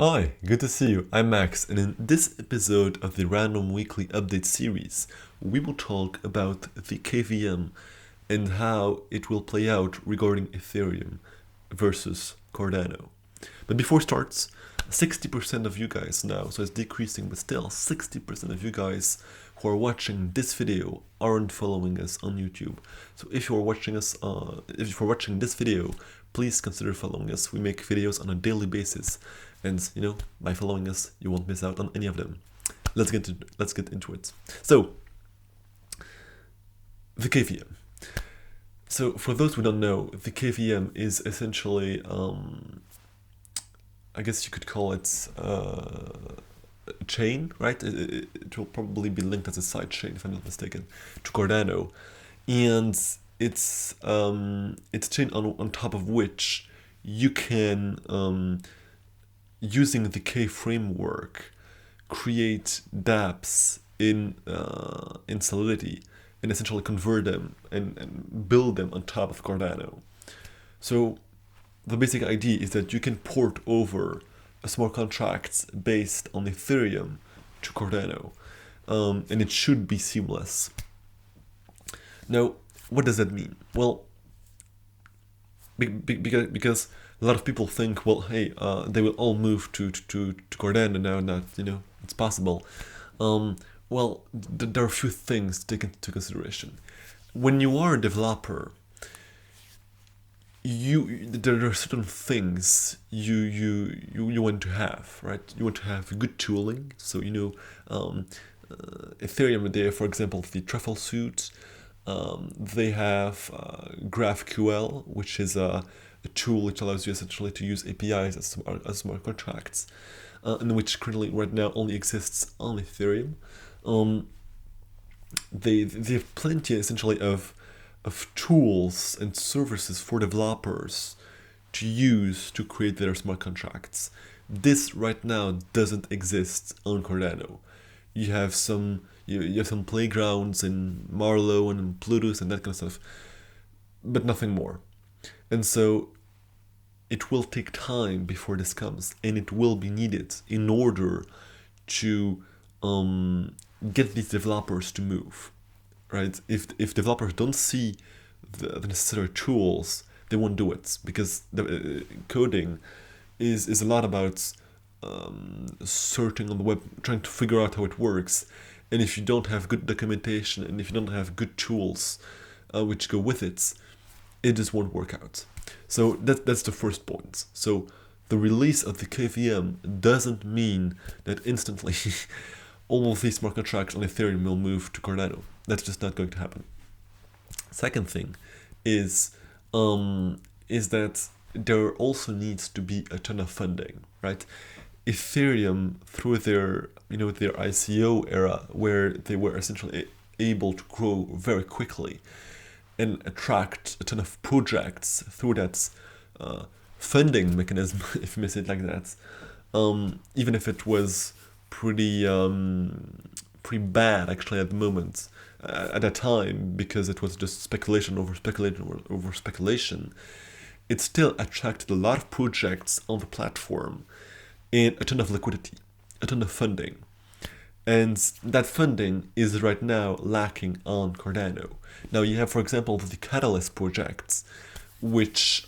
Hi, good to see you. I'm Max, and in this episode of the Random Weekly Update series, we will talk about the KVM and how it will play out regarding Ethereum versus Cardano. But before it starts, 60% of you guys now, so it's decreasing, but still 60% of you guys who are watching this video aren't following us on YouTube. So if you're watching this video, please consider following us. We make videos on a daily basis, and by following us, you won't miss out on any of them. Let's get into it. So, the KVM. So for those who don't know, the KVM is essentially, I guess you could call it a chain, right? It will probably be linked as a side chain, if I'm not mistaken, to Cardano, and it's a chain on top of which you can, using the K framework, create dApps in Solidity and essentially convert them and build them on top of Cardano. So the basic idea is that you can port over smart contracts based on Ethereum to Cardano, and it should be seamless. Now, what does that mean? Well, because a lot of people think, well, hey, they will all move to Cardano now that it's possible. Well, there are a few things to take into consideration. When you are a developer, there are certain things you want to have, right? You want to have good tooling, so Ethereum, they have, for example, the truffle suite. They have GraphQL, which is a tool which allows you essentially to use APIs as smart contracts, and which currently right now only exists on Ethereum. They have plenty essentially of tools and services for developers to use to create their smart contracts. This right now doesn't exist on Cardano. You have some playgrounds in Marlow and in Plutus and that kind of stuff, but nothing more. And so it will take time before this comes, and it will be needed in order to get these developers to move, right? If developers don't see the necessary tools, they won't do it, because the coding is a lot about searching on the web, trying to figure out how it works. And if you don't have good documentation and if you don't have good tools which go with it, it just won't work out. So that's the first point. So the release of the KVM doesn't mean that instantly all of these smart contracts on Ethereum will move to Cardano. That's just not going to happen. Second thing is that there also needs to be a ton of funding, right? Ethereum, through their ICO era, where they were essentially able to grow very quickly and attract a ton of projects through that funding mechanism, if you may say it like that, even if it was pretty bad actually at the moment, at that time, because it was just speculation over speculation, it still attracted a lot of projects on the platform and a ton of liquidity, a ton of funding. And that funding is right now lacking on Cardano. Now you have, for example, the Catalyst projects, which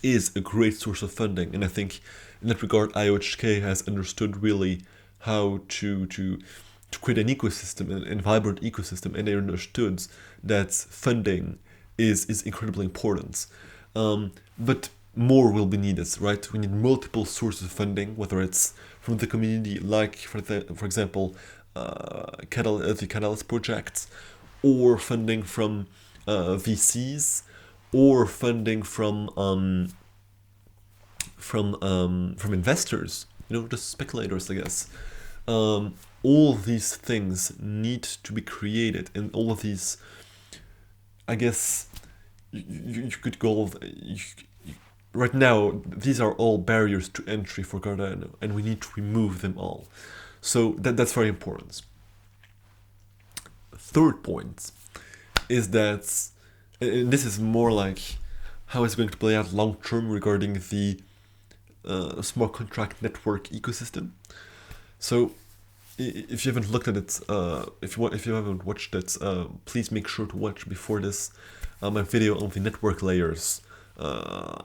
is a great source of funding, and I think in that regard, IOHK has understood really how to create an ecosystem, a vibrant ecosystem, and they understood that funding is incredibly important. But more will be needed, right? We need multiple sources of funding, whether it's from the community, like for example, the Catalyst projects, or funding from VCs, or funding from investors, just speculators, I guess. All these things need to be created, and all of these, I guess, you could go. Right now, these are all barriers to entry for Cardano, and we need to remove them all. So that's very important. Third point is that, and this is more like how it's going to play out long term regarding the smart contract network ecosystem. So if you haven't looked at it, if you haven't watched it, please make sure to watch before this my video on the network layers,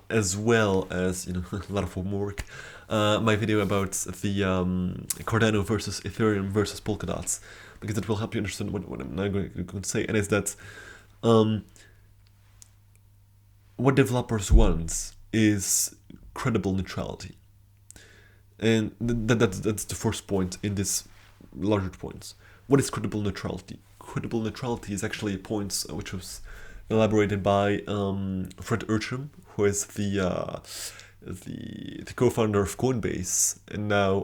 as well as, a lot of homework, my video about the Cardano versus Ethereum versus Polkadot, because it will help you understand what I'm now going to say, and is that what developers want is credible neutrality. And that's the first point in this larger points. What is credible neutrality? Credible neutrality is actually a point which was elaborated by Fred Urchin, who is the co-founder of Coinbase and now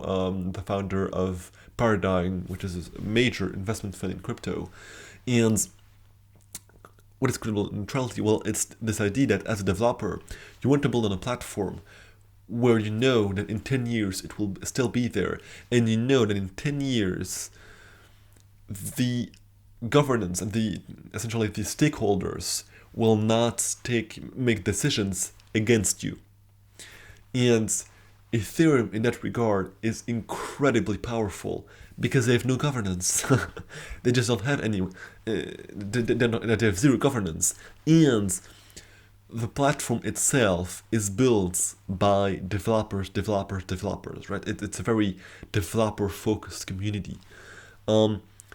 the founder of Paradigm, which is a major investment fund in crypto. And what is credible neutrality? Well, it's this idea that as a developer, you want to build on a platform where you know that in 10 years it will still be there, and you know that in 10 years the governance and essentially the stakeholders will not make decisions against you. And Ethereum in that regard is incredibly powerful because they have no governance. They just don't have any, they have zero governance, and the platform itself is built by developers, right? It's a very developer-focused community.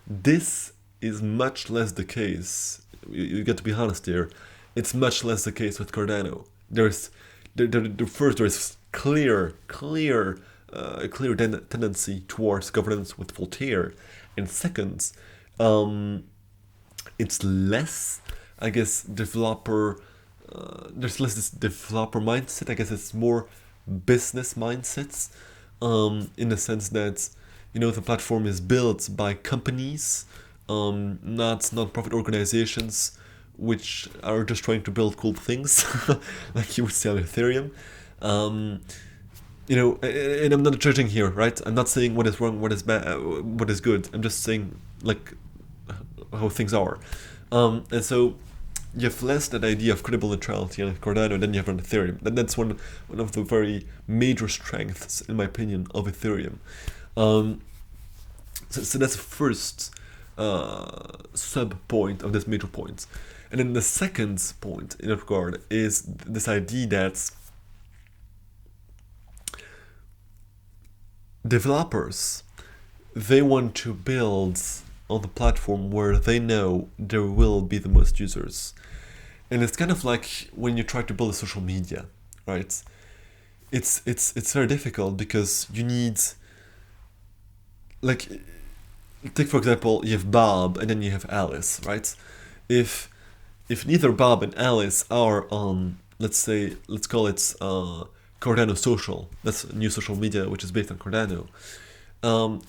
This is much less the case. You get to be honest here. It's much less the case with Cardano. There's clear tendency towards governance with Voltaire, and second, it's less, I guess, there's less this developer mindset. I guess it's more business mindsets, in the sense that, the platform is built by companies, not non-profit organizations, which are just trying to build cool things, like you would see on Ethereum. And I'm not judging here, right? I'm not saying what is wrong, what is bad, what is good. I'm just saying, like, how things are. And so you have less that idea of credible neutrality on Cardano than you have on Ethereum. That's one of the very major strengths, in my opinion, of Ethereum. So that's the first sub-point of this major point. And then the second point in that regard is this idea that developers, they want to build on the platform where they know there will be the most users. And it's kind of like when you try to build a social media, right? It's very difficult because you need, like, take for example, you have Bob and then you have Alice, right? If neither Bob and Alice are on, let's call it Cardano Social, that's a new social media which is based on Cardano.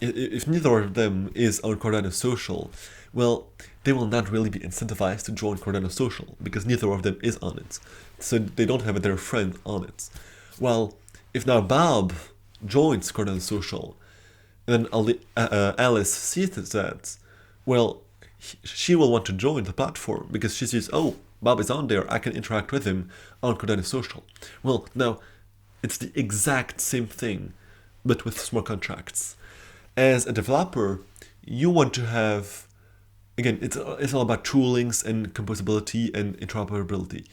If neither of them is on Cardano Social, well, they will not really be incentivized to join Cardano Social because neither of them is on it. So they don't have their friend on it. Well, if now Bob joins Cardano Social, and then Alice sees that, well, she will want to join the platform because she sees, oh, Bob is on there, I can interact with him on Cardano Social. Well, now, it's the exact same thing, but with smart contracts. As a developer, you want to have, again, it's all about toolings and composability and interoperability.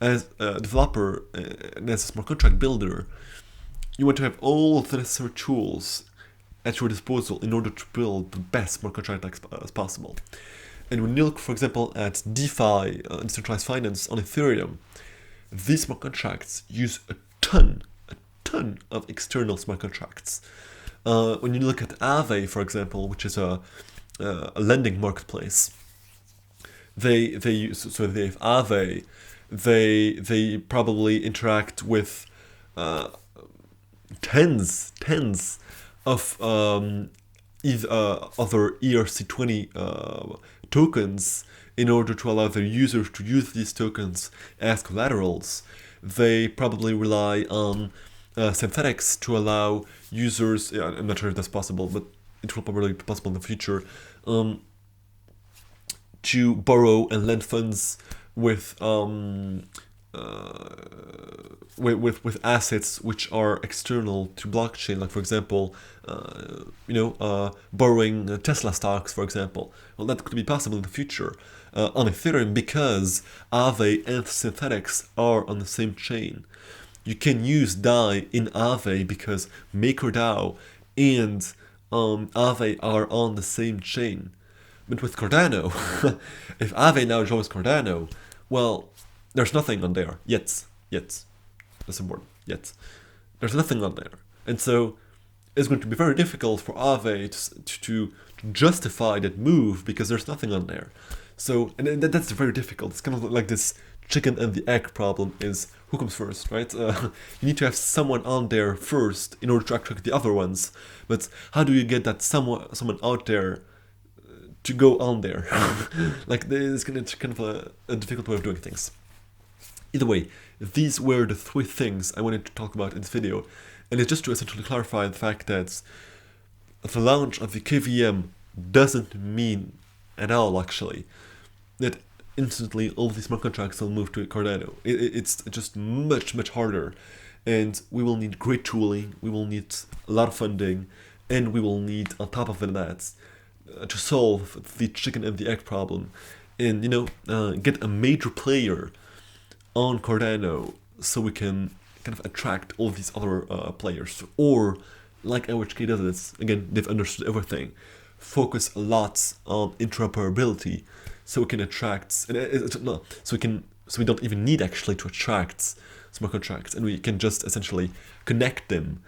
As a developer and as a smart contract builder, you want to have all the necessary tools at your disposal in order to build the best smart contract as possible. And when you look, for example, at DeFi, decentralized finance on Ethereum, these smart contracts use a ton of external smart contracts. When you look at Aave, for example, which is a lending marketplace, they have Aave. They probably interact with tens of other ERC20 tokens in order to allow their users to use these tokens as collaterals. They probably rely on synthetics to allow users, I'm not sure if that's possible, but it will probably be possible in the future, to borrow and lend funds with with assets which are external to blockchain, like for example, borrowing Tesla stocks, for example. Well, that could be possible in the future on Ethereum because Aave and Synthetics are on the same chain. You can use DAI in Aave because MakerDAO and Aave are on the same chain. But with Cardano, if Aave now joins Cardano, well, there's nothing on there yet. That's important. Yet. There's nothing on there. And so it's going to be very difficult for Aave to justify that move because there's nothing on there. So, and that's very difficult. It's kind of like this chicken and the egg problem is who comes first, right? You need to have someone on there first in order to attract the other ones. But how do you get that someone out there to go on there? Like, it's kind of a difficult way of doing things. Either way, these were the 3 things I wanted to talk about in this video, and it's just to essentially clarify the fact that the launch of the KEVM doesn't mean at all, actually, that instantly all these smart contracts will move to Cardano. It's just much, much harder, and we will need great tooling, we will need a lot of funding, and we will need, on top of that, to solve the chicken and the egg problem, and get a major player on Cardano so we can kind of attract all these other players. Or, like LHK does this, again, they've understood everything, focus a lot on interoperability so we can attract, so we don't even need actually to attract smart contracts, and we can just essentially connect them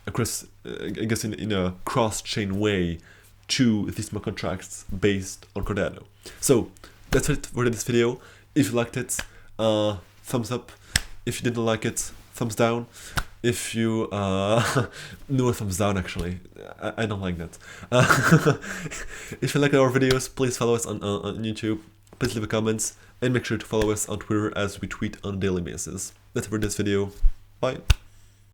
across, I guess, in a cross-chain way to these smart contracts based on Cardano. So that's it for this video. If you liked it, thumbs up. If you didn't like it, thumbs down. If you no thumbs down, actually, I don't like that. If you like our videos, please follow us on YouTube. Please leave a comment and make sure to follow us on Twitter as we tweet on a daily basis. That's it for this video. Bye.